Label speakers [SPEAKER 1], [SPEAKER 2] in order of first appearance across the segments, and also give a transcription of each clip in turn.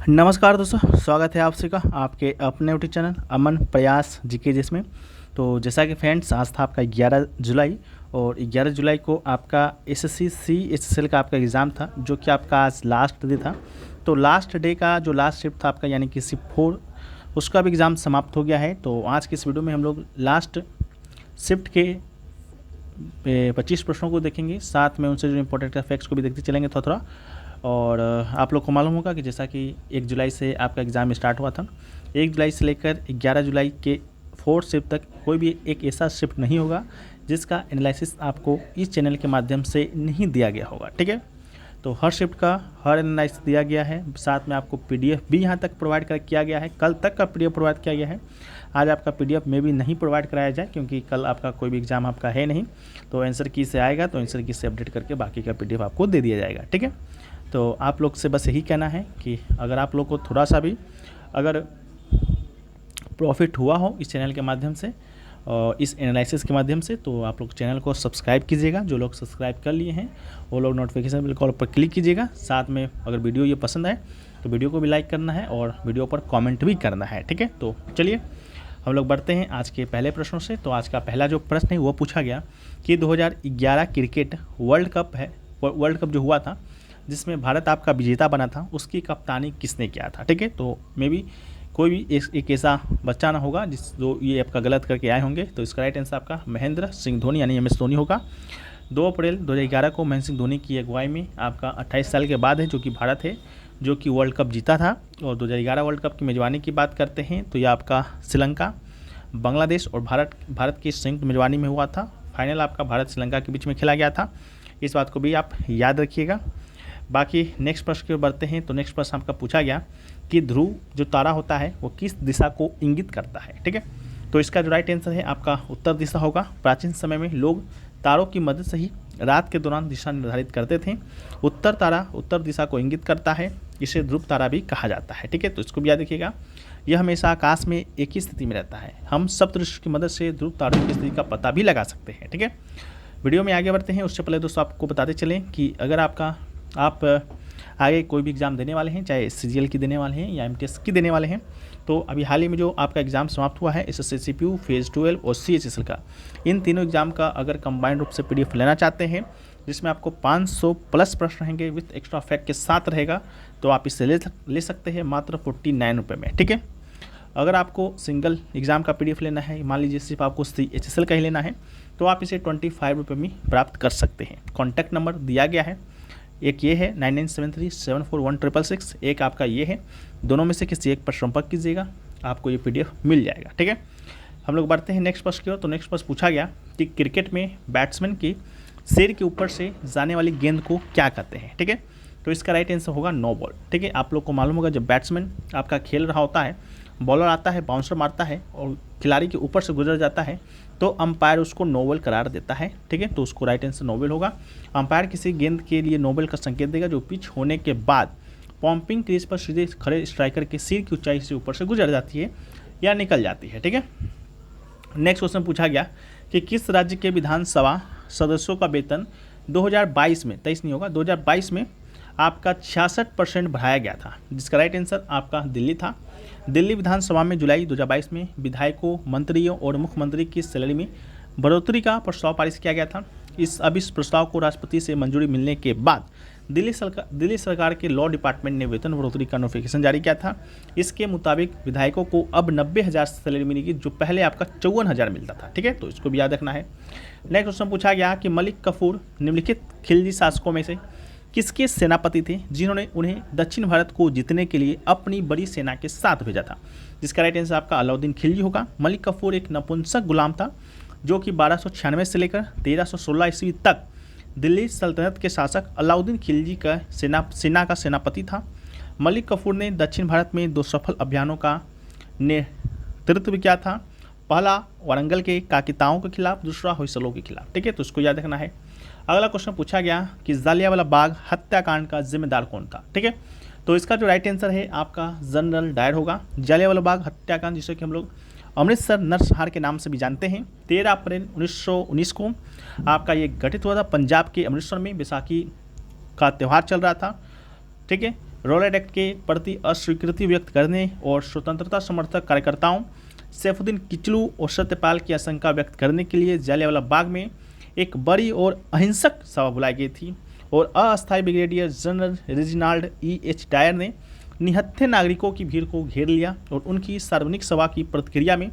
[SPEAKER 1] नमस्कार दोस्तों, स्वागत है आप सभी का आपके अपने यूट्यूब चैनल अमन प्रयास जीके जिसमें। तो जैसा कि फ्रेंड्स, आज था आपका 11 जुलाई और 11 जुलाई को आपका एसएससी CHSL का आपका एग्ज़ाम था, जो कि आपका आज लास्ट डे था। तो लास्ट डे का जो लास्ट शिफ्ट था आपका, यानी कि शिफ्ट 4, उसका भी एग्ज़ाम समाप्त हो गया है। तो आज की इस वीडियो में हम लोग लास्ट शिफ्ट के 25 प्रश्नों को देखेंगे, साथ में उनसे जो इंपॉर्टेंट फैक्ट्स को भी देखते चलेंगे थोड़ा थोड़ा। और आप लोग को मालूम होगा कि जैसा कि 1 जुलाई से आपका एग्ज़ाम स्टार्ट हुआ था, 1 जुलाई से लेकर 11 जुलाई के 4th शिफ्ट तक कोई भी एक ऐसा शिफ्ट नहीं होगा जिसका एनालिसिस आपको इस चैनल के माध्यम से नहीं दिया गया होगा। ठीक है, तो हर शिफ्ट का हर एनालिसिस दिया गया है, साथ में आपको PDF भी यहाँ तक प्रोवाइड किया गया है। कल तक का PDF प्रोवाइड किया गया है, आज आपका PDF में भी नहीं प्रोवाइड कराया जाए क्योंकि कल आपका कोई भी एग्ज़ाम आपका है नहीं। तो आंसर की से आएगा तो आंसर की से अपडेट करके बाकी का PDF आपको दे दिया जाएगा। ठीक है, तो आप लोग से बस यही कहना है कि अगर आप लोग को थोड़ा सा भी अगर प्रॉफिट हुआ हो इस चैनल के माध्यम से और इस एनालिसिस के माध्यम से, तो आप लोग चैनल को सब्सक्राइब कीजिएगा। जो लोग सब्सक्राइब कर लिए हैं वो लोग नोटिफिकेशन बिल कॉल पर क्लिक कीजिएगा। साथ में अगर वीडियो ये पसंद आए तो वीडियो को भी लाइक करना है और वीडियो पर कमेंट भी करना है। ठीक है, तो चलिए हम लोग बढ़ते हैं आज के पहले प्रश्नों से। तो आज का पहला जो प्रश्न है वो पूछा गया कि 2011 क्रिकेट वर्ल्ड कप जो हुआ था, जिसमें भारत आपका विजेता बना था, उसकी कप्तानी किसने किया था। ठीक है, तो मे भी कोई भी एक ऐसा बच्चा ना होगा जो ये आपका गलत करके आए होंगे। तो इसका राइट आंसर आपका महेंद्र सिंह धोनी यानी MS धोनी होगा। 2 अप्रैल 2011 को महेंद्र सिंह धोनी की अगुवाई में आपका 28 साल के बाद है जो कि भारत है जो कि वर्ल्ड कप जीता था। और 2011 वर्ल्ड कप की मेज़बानी की बात करते हैं तो यह आपका श्रीलंका, बांग्लादेश और भारत की संयुक्त मेज़बानी में हुआ था। फाइनल आपका भारत श्रीलंका के बीच में खेला गया था, इस बात को भी आप याद रखिएगा। बाकी नेक्स्ट प्रश्न की ओर बढ़ते हैं। तो नेक्स्ट प्रश्न आपका पूछा गया कि ध्रुव जो तारा होता है वो किस दिशा को इंगित करता है। ठीक है, तो इसका जो राइट आंसर है आपका उत्तर दिशा होगा। प्राचीन समय में लोग तारों की मदद से ही रात के दौरान दिशा निर्धारित करते थे। उत्तर तारा उत्तर दिशा को इंगित करता है, इसे ध्रुव तारा भी कहा जाता है। ठीक है, तो इसको भी याद रखिएगा। यह हमेशा आकाश में एक ही स्थिति में रहता है। हम सप्तऋषि की मदद से ध्रुव तारों की स्थिति का पता भी लगा सकते हैं। ठीक है, वीडियो में आगे बढ़ते हैं उससे पहले दोस्तों आपको बताते चलें कि अगर आप आगे कोई भी एग्ज़ाम देने वाले हैं, चाहे CGL की देने वाले हैं या MTS की देने वाले हैं, तो अभी हाल ही में जो आपका एग्ज़ाम समाप्त हुआ है SSC CPU फेज़ 12 और CHSL का, इन तीनों एग्ज़ाम का अगर कंबाइंड रूप से PDF लेना चाहते हैं जिसमें आपको 500 प्लस प्रश्न रहेंगे विथ एक्स्ट्रा फैक्ट के साथ रहेगा, तो आप इसे ले सकते हैं मात्र 49 रुपये में। ठीक है, अगर आपको सिंगल एग्ज़ाम का PDF लेना है, मान लीजिए सिर्फ आपको CHSL का ही लेना है, तो आप इसे 25 रुपये में प्राप्त कर सकते हैं। कॉन्टैक्ट नंबर दिया गया है, एक ये है 9973741666, एक आपका ये है। दोनों में से किसी एक पर संपर्क कीजिएगा, आपको ये PDF मिल जाएगा। ठीक है, हम लोग बढ़ते हैं नेक्स्ट प्रश्न की ओर। तो नेक्स्ट प्रश्न पूछा गया कि क्रिकेट में बैट्समैन की सिर के ऊपर से जाने वाली गेंद को क्या कहते हैं। ठीक है, तो इसका राइट आंसर होगा नो बॉल। ठीक है, आप लोग को मालूम होगा जब बैट्समैन आपका खेल रहा होता है, बॉलर आता है, बाउंसर मारता है और खिलाड़ी के ऊपर से गुजर जाता है, तो अंपायर उसको नो बॉल करार देता है। ठीक है, तो उसको राइट आंसर नो बॉल होगा। अंपायर किसी गेंद के लिए नो बॉल का संकेत देगा जो पिच होने के बाद पंपिंग क्रीज पर सीधे खड़े स्ट्राइकर के सिर की ऊंचाई से ऊपर से गुजर जाती है या निकल जाती है। ठीक है, नेक्स्ट क्वेश्चन पूछा गया कि किस राज्य के विधानसभा सदस्यों का वेतन 2022 में 23 नहीं होगा 2022 में आपका 66% बढ़ाया गया था, जिसका राइट आंसर आपका दिल्ली था। दिल्ली विधानसभा में जुलाई 2022 में विधायकों, मंत्रियों और मुख्यमंत्री की सैलरी में बढ़ोतरी का प्रस्ताव पारित किया गया था। इस प्रस्ताव को राष्ट्रपति से मंजूरी मिलने के बाद दिल्ली सरकार के लॉ डिपार्टमेंट ने वेतन बढ़ोतरी का नोटिफिकेशन जारी किया था। इसके मुताबिक विधायकों को अब 90,000 सैलरी मिलेगी, जो पहले आपका 54,000 मिलता था। ठीक है, तो इसको भी याद रखना है। नेक्स्ट क्वेश्चन पूछा गया कि मलिक कफूर निम्नलिखित खिलजी शासकों में से किसके सेनापति थे जिन्होंने उन्हें दक्षिण भारत को जीतने के लिए अपनी बड़ी सेना के साथ भेजा था, जिसका राइट आंसर आपका अलाउद्दीन खिलजी होगा। मलिक कफूर एक नपुंसक गुलाम था जो कि 1296 से लेकर 1316 ईस्वी तक दिल्ली सल्तनत के शासक अलाउद्दीन खिलजी का सेना का सेनापति था। मलिक कफूर ने दक्षिण भारत में 2 सफल अभियानों का नेतृत्व किया था। पहला वारंगल के काकिताओं के खिलाफ, दूसरा होयसलों के खिलाफ। ठीक है, तो इसको याद रखना है। अगला क्वेश्चन पूछा गया कि जालियांवाला बाग हत्याकांड का जिम्मेदार कौन था। ठीक है, तो इसका जो राइट आंसर है आपका जनरल डायर होगा। जालियांवाला बाग हत्याकांड, जिसे कि हम लोग अमृतसर नरसंहार के नाम से भी जानते हैं, 13 अप्रैल 1919 को आपका ये गठित हुआ था। पंजाब के अमृतसर में बैसाखी का त्यौहार चल रहा था। ठीक है, रॉलेट एक्ट के प्रति अस्वीकृति व्यक्त करने और स्वतंत्रता समर्थक कार्यकर्ताओं सैफुद्दीन किचलू और सत्यपाल की आशंका व्यक्त करने के लिए जलियांवाला बाग में एक बड़ी और अहिंसक सभा बुलाई गई थी और अस्थायी brigadier general Reginald E.H. Dyer ने निहत्थे नागरिकों की भीड़ को घेर लिया और उनकी सार्वजनिक सभा की प्रतिक्रिया में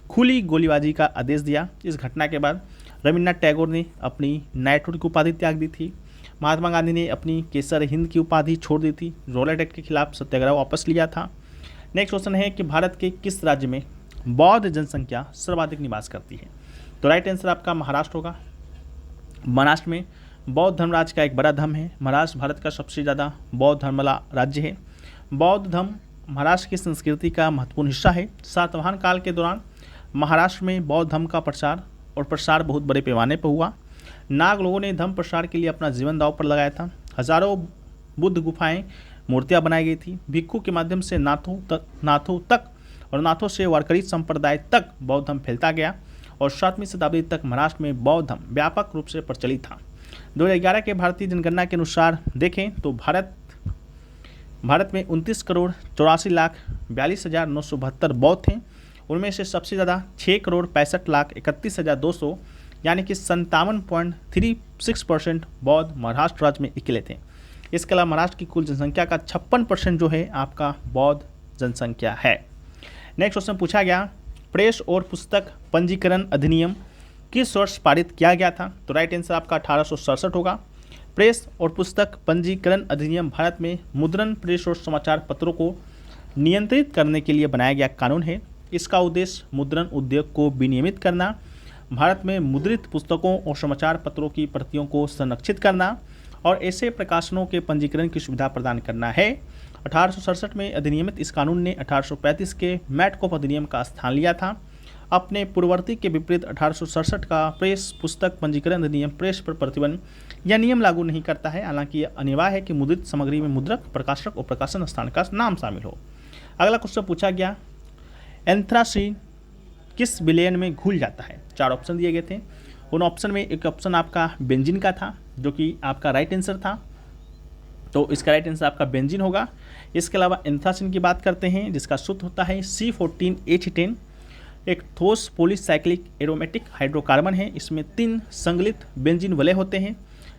[SPEAKER 1] खुली गोलीबारी का आदेश दिया। इस घटना के बाद रविन्द्रनाथ टैगोर ने अपनी नाइटहुड की उपाधि त्याग दी थी। महात्मा गांधी ने अपनी केसर हिंद की उपाधि छोड़ दी थी। रॉलेट एक्ट के खिलाफ सत्याग्रह वापस लिया था। नेक्स्ट क्वेश्चन है कि भारत के किस राज्य में बौद्ध जनसंख्या सर्वाधिक निवास करती है? तो राइट आंसर आपका महाराष्ट्र होगा। महाराष्ट्र में बौद्ध धर्मराज का एक बड़ा धर्म है। महाराष्ट्र भारत का सबसे ज़्यादा बौद्ध धर्म वाला राज्य है। बौद्ध धर्म महाराष्ट्र की संस्कृति का महत्वपूर्ण हिस्सा है। सातवाहन काल के दौरान महाराष्ट्र में बौद्ध धर्म का प्रसार बहुत बड़े पैमाने पर हुआ। नाग लोगों ने धर्म प्रसार के लिए अपना जीवन दांव पर लगाया था। हजारों बुद्ध गुफाएं, मूर्तियां बनाई गई थी। भिक्षु के माध्यम से नाथों तक और नाथों से वारकरी संप्रदाय तक बौद्ध धर्म फैलता गया और 7वीं शताब्दी तक महाराष्ट्र में बौद्ध धर्म व्यापक रूप से प्रचलित था। 2011 के भारतीय जनगणना के अनुसार देखें तो भारत में 29,84,42,972 बौद्ध थे। उनमें से सबसे ज़्यादा 6,65,31,200 यानी कि 57.36% बौद्ध महाराष्ट्र राज्य में अकेले थे। इसके अलावा महाराष्ट्र की कुल जनसंख्या का 56% जो है आपका बौद्ध जनसंख्या है। नेक्स्ट क्वेश्चन पूछा गया, प्रेस और पुस्तक पंजीकरण अधिनियम किस वर्ष पारित किया गया था? तो राइट आंसर आपका 1867 होगा। प्रेस और पुस्तक पंजीकरण अधिनियम भारत में मुद्रण, प्रेस और समाचार पत्रों को नियंत्रित करने के लिए बनाया गया कानून है। इसका उद्देश्य मुद्रण उद्योग को विनियमित करना, भारत में मुद्रित पुस्तकों और समाचार पत्रों की प्रतियों को संरक्षित करना और ऐसे प्रकाशनों के पंजीकरण की सुविधा प्रदान करना है। 1867 में अधिनियमित इस कानून ने 1835 के मैटकोप अधिनियम का स्थान लिया था। अपने पूर्ववर्ती के विपरीत 1867 का प्रेस पुस्तक पंजीकरण अधिनियम प्रेस पर प्रतिबंध या नियम लागू नहीं करता है। हालांकि यह अनिवार्य है कि मुद्रित सामग्री में मुद्रक, प्रकाशक और प्रकाशन स्थान का नाम शामिल हो। अगला क्वेश्चन पूछा गया, एंथ्रासीन किस विलयन में घुल जाता है? 4 ऑप्शन दिए गए थे। उन ऑप्शन में एक ऑप्शन आपका बेंजीन का था जो कि आपका राइट आंसर था, तो इसका राइट आंसर आपका बेंजीन होगा। इसके अलावा एंथ्रासीन की बात करते हैं जिसका सूत्र होता है C14H10, एक ठोस पॉलीसाइक्लिक एरोमेटिक हाइड्रोकार्बन है। इसमें 3 संगलित बेंजीन वलय होते हैं।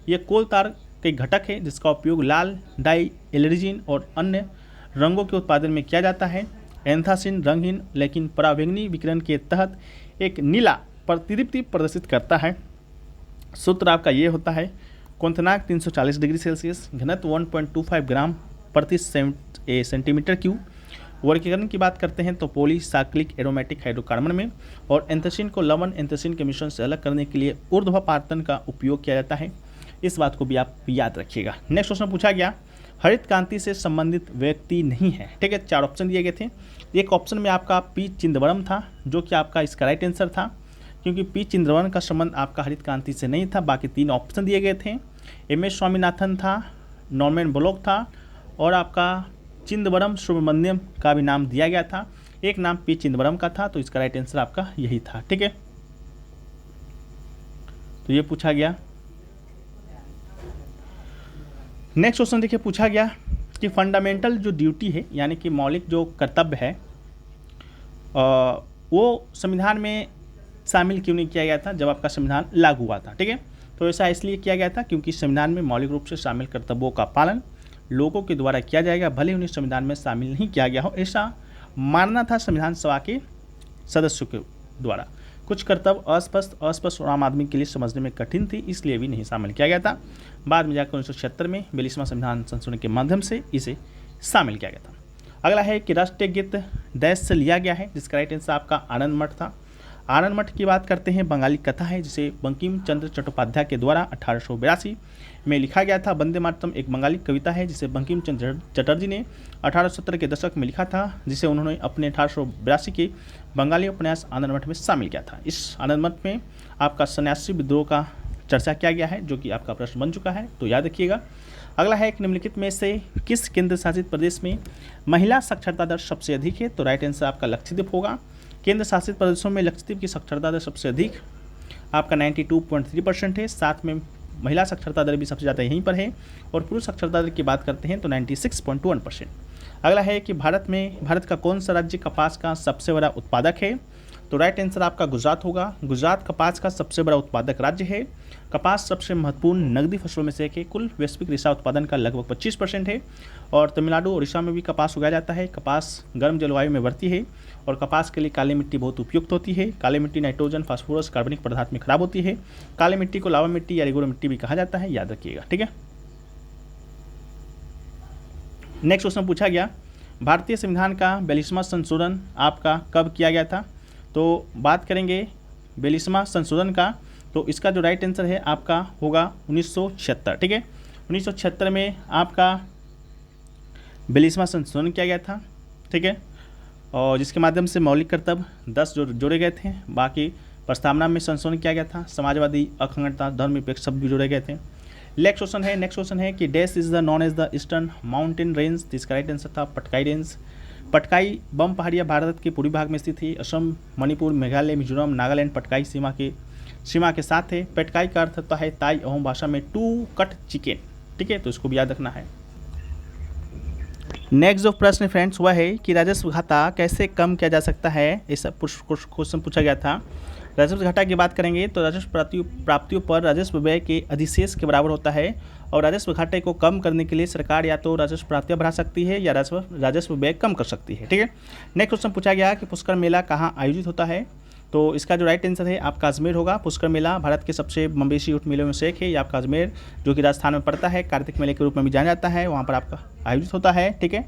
[SPEAKER 1] यह कोल तार के घटक है जिसका उपयोग लाल डाई एलर्जीन और अन्य रंगों के उत्पादन में किया जाता है। एंथ्रासीन रंगहीन लेकिन परावैंगनी विकिरण के तहत एक नीला प्रतिदीप्ति प्रदर्शित करता है। सूत्र आपका ये होता है, क्वथनांक 340 डिग्री सेल्सियस, घनत्व 1.25 ग्राम प्रति सेंटीमीटर क्यूब। वर्गीकरण की बात करते हैं तो पॉलीसाइक्लिक एरोमेटिक हाइड्रोकार्बन में, और एंथ्रासीन को लवण एंथ्रासीन के मिश्रण से अलग करने के लिए ऊर्ध्वपातन का उपयोग किया जाता है। इस बात को भी आप याद रखिएगा। नेक्स्ट क्वेश्चन पूछा गया, हरित क्रांति से संबंधित व्यक्ति नहीं है। ठीक है, 4 ऑप्शन दिए गए थे। एक ऑप्शन में आपका पी चिदंबरम था जो कि आपका इसका राइट आंसर था, क्योंकि पी चिदंबरम का संबंध आपका हरित क्रांति से नहीं था। बाकी 3 ऑप्शन दिए गए थे। MS स्वामीनाथन था, नॉर्मन ब्लॉक था और आपका चिदंबरम सुब्रमण्यम का भी नाम दिया गया था। एक नाम पी चिदंबरम का था, तो इसका राइट आंसर आपका यही था। ठीक है, तो ये पूछा गया। नेक्स्ट क्वेश्चन देखिए, पूछा गया कि फंडामेंटल जो ड्यूटी है यानी कि मौलिक जो कर्तव्य है वो संविधान में शामिल क्यों नहीं किया गया था जब आपका संविधान लागू हुआ था? ठीक है, तो ऐसा इसलिए किया गया था क्योंकि संविधान में मौलिक रूप से शामिल कर्तव्यों का पालन लोगों के द्वारा किया जाएगा, भले उन्हें संविधान में शामिल नहीं किया गया हो, ऐसा मानना था संविधान सभा के सदस्यों के द्वारा। कुछ कर्तव्य अस्पष्ट और आम आदमी के लिए समझने में कठिन थी, इसलिए भी नहीं शामिल किया गया था। बाद में जाकर 1976 में 42वां संविधान संशोधन के माध्यम से इसे शामिल किया गया था। अगला है कि राष्ट्रीय गीत देश से लिया गया है, जिसका राइट आंसर आपका आनंद मठ था। आनंद मठ की बात करते हैं, बंगाली कथा है जिसे बंकिम चंद्र चट्टोपाध्याय के द्वारा 1882 में लिखा गया था। वंदे मातरम एक बंगाली कविता है जिसे बंकिम चंद्र चटर्जी ने 1870 के दशक में लिखा था, जिसे उन्होंने अपने 1882 के बंगाली उपन्यास आनंद मठ में शामिल किया था। इस आनंद मठ में आपका सन्यासी विद्रोह का चर्चा किया गया है, जो कि आपका प्रश्न बन चुका है, तो याद रखिएगा। अगला है, एक निम्नलिखित में से किस केंद्र शासित प्रदेश में महिला साक्षरता दर सबसे अधिक है? तो राइट आंसर आपका लक्षद्वीप होगा। केंद्र शासित प्रदेशों में लक्षद्वीप की साक्षरता दर सबसे अधिक आपका 92.3% है। साथ में महिला साक्षरता दर भी सबसे ज़्यादा यहीं पर है, और पुरुष साक्षरता दर की बात करते हैं तो 96.1%। अगला है कि भारत का कौन सा राज्य कपास का सबसे बड़ा उत्पादक है? तो राइट आंसर आपका गुजरात होगा। गुजरात कपास का सबसे बड़ा उत्पादक राज्य है। कपास सबसे महत्वपूर्ण नकदी फसलों में से एक है, कुल वैश्विक रेशा उत्पादन का लगभग 25% है। और तमिलनाडु उड़ीसा में भी कपास उगाया जाता है। कपास गर्म जलवायु में बढ़ती है और कपास के लिए काली मिट्टी बहुत उपयुक्त होती है। काली मिट्टी नाइट्रोजन, फास्फोरस, कार्बनिक पदार्थ में खराब होती है। काली मिट्टी को लावा मिट्टी या रेगुलर मिट्टी भी कहा जाता है, याद रखिएगा, ठीक है। नेक्स्ट क्वेश्चन पूछा गया, भारतीय संविधान का 42वां संशोधन आपका कब किया गया था? तो बात करेंगे 42वां संशोधन का, तो इसका जो राइट आंसर है आपका होगा 1976, ठीक है। 1976 में आपका 42वां संशोधन किया गया था, ठीक है, और जिसके माध्यम से मौलिक कर्तव्य 10 जोड़े गए थे। बाकी प्रस्तावना में संशोधन किया गया था। समाजवादी, अखंडता, धर्मनिरपेक्ष शब्द भी जोड़े गए थे। नेक्स्ट क्वेश्चन है कि dash is the known as the eastern mountain range. इसका राइट आंसर था पटकाई रेंज। पटकाई बम पहाड़ियाँ भारत के पूर्वी भाग में स्थित है। असम, मणिपुर, मेघालय, मिजोरम, नागालैंड पटकाई सीमा के साथ है। पटकाई का अर्थ होता है ताई अहोम भाषा में टू कट चिकन, ठीक है, तो इसको भी याद रखना है। नेक्स्ट जो प्रश्न फ्रेंड्स हुआ है कि राजस्व घाटा कैसे कम किया जा सकता है, ऐसा क्वेश्चन पूछा गया था। राजस्व घाटा की बात करेंगे तो राजस्व प्राप्तियों पर राजस्व व्यय के अधिशेष के बराबर होता है, और राजस्व घाटे को कम करने के लिए सरकार या तो राजस्व प्राप्तियां बढ़ा सकती है या राजस्व व्यय कम कर सकती है, ठीक है। नेक्स्ट क्वेश्चन पूछा गया कि पुष्कर मेला कहाँ आयोजित होता है? तो इसका जो राइट आंसर है आपका अजमेर होगा। पुष्कर मेला भारत के सबसे मवेशी ऊँट मेलों में से एक है। ये आपका अजमेर जो कि राजस्थान में पड़ता है, कार्तिक मेले के रूप में भी जाना जाता है, वहाँ पर आपका आयोजित होता है, ठीक है।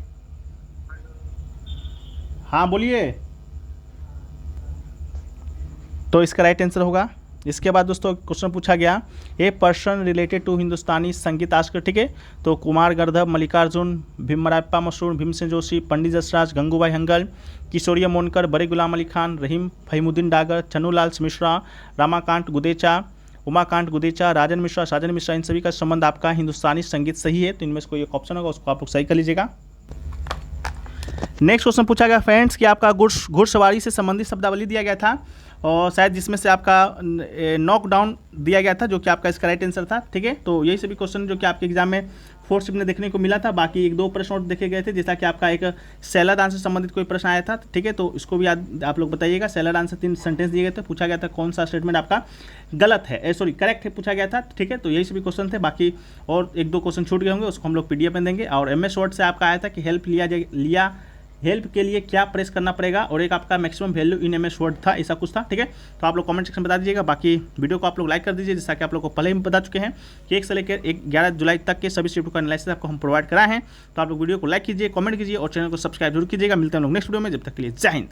[SPEAKER 1] हाँ बोलिए। तो इसका राइट आंसर होगा। इसके बाद दोस्तों क्वेश्चन पूछा गया, ए पर्सन रिलेटेड टू हिंदुस्तानी संगीत आस्कर, ठीक है। तो कुमार गर्दभ, मल्लिकार्जुन, भीमराप्पा मशहूर, भीमसेन जोशी, पंडित जसराज, गंगूबाई हंगल, किशोरिया मोनकर, बड़े गुलाम अली खान, रहीम फहीमुद्दीन डागर, चन्नूलाल मिश्रा, रामाकांत गुदेचा, उमाकांत गुदेचा, राजन मिश्रा, साजन मिश्रा, इन सभी का संबंध आपका हिंदुस्तानी संगीत सही है। तो इनमें से कोई एक ऑप्शन होगा, उसको आप लोग सही कर लीजिएगा। नेक्स्ट क्वेश्चन पूछा गया फ्रेंड्स कि आपका घुड़सवारी से संबंधित शब्दावली दिया गया था, और शायद जिसमें से आपका नॉकडाउन दिया गया था, जो कि आपका इसका राइट आंसर था, ठीक है। तो यही सभी क्वेश्चन जो कि आपके एग्जाम में 4th शिफ्ट में देखने को मिला था। बाकी 1-2 प्रश्न और देखे गए थे, जैसा कि आपका एक सैलादान से संबंधित कोई प्रश्न आया था, ठीक है। तो इसको भी याद आप लोग बताइएगा। सैलादान से 3 सेंटेंस दिए गए थे, पूछा गया था कौन सा स्टेटमेंट आपका गलत है, करेक्ट है पूछा गया था, ठीक है। तो यही सभी क्वेश्चन थे। बाकी और 1-2 क्वेश्चन छूट गए होंगे, उसको हम लोग PDF में देंगे। और MS वर्ड से आपका आया था कि हेल्प के लिए क्या प्रेस करना पड़ेगा, और एक आपका maximum value in MS word था, ऐसा कुछ था, ठीक है। तो आप लोग कमेंट सेक्शन में बता दीजिएगा। बाकी वीडियो को आप लोग लाइक कर दीजिए, जैसा कि आप लोग को पहले ही बता चुके हैं कि 1 से लेकर 11 जुलाई तक के सभी शिफ्ट का एनालिसिस आपको हम प्रोवाइड कराए हैं। तो आप लोग वीडियो को लाइक कीजिए, कमेंट कीजिए और चैनल को सब्सक्राइब जरूर कीजिएगा। मिलते हैं हम लोग नेक्स्ट वीडियो में, जब तक के लिए जय हिंद।